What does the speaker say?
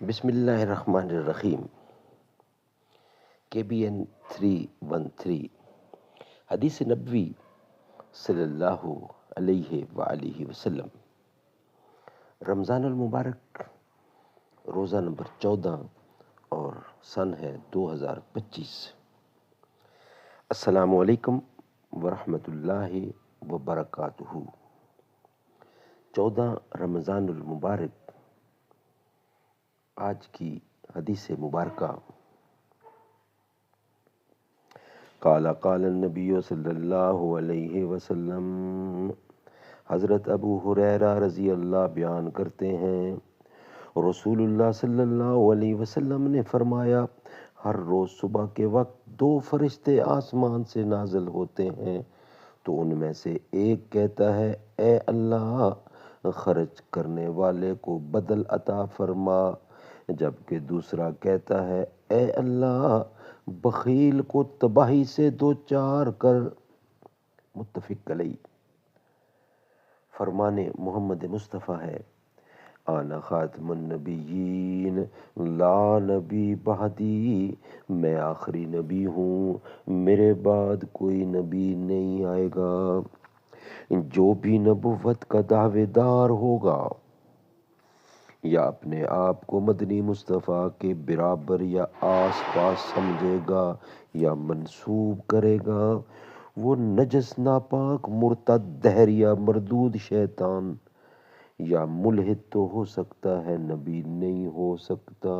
بسم اللہ الرحمن الرحیم۔ KBN 313 حدیث نبوی صلی اللہ علیہ وآلہ وسلم۔ رمضان المبارک روزہ نمبر 14 اور سن ہے 2025۔ السلام علیکم ورحمۃ اللہ وبرکاتہ۔ 14 رمضان المبارک آج کی حدیث مبارکہ۔ قال النبی صلی اللہ علیہ وسلم، حضرت ابو ہریرہ رضی اللہ بیان کرتے ہیں، رسول اللہ صلی اللہ علیہ وسلم نے فرمایا، ہر روز صبح کے وقت 2 فرشتے آسمان سے نازل ہوتے ہیں، تو ان میں سے ایک کہتا ہے، اے اللہ، خرچ کرنے والے کو بدل عطا فرما، جبکہ دوسرا کہتا ہے، اے اللہ، بخیل کو تباہی سے دوچار کر۔ متفق علیہ۔ فرمان محمد مصطفیٰ ہے، آنا خاتم النبیین لا نبی بعدی، میں آخری نبی ہوں، میرے بعد کوئی نبی نہیں آئے گا۔ جو بھی نبوت کا دعوے دار ہوگا یا اپنے آپ کو مدنی مصطفیٰ کے برابر یا آس پاس سمجھے گا یا منسوب کرے گا، وہ نجس، ناپاک، مرتد، دہریہ، مردود شیطان یا ملحد تو ہو سکتا ہے، نبی نہیں ہو سکتا۔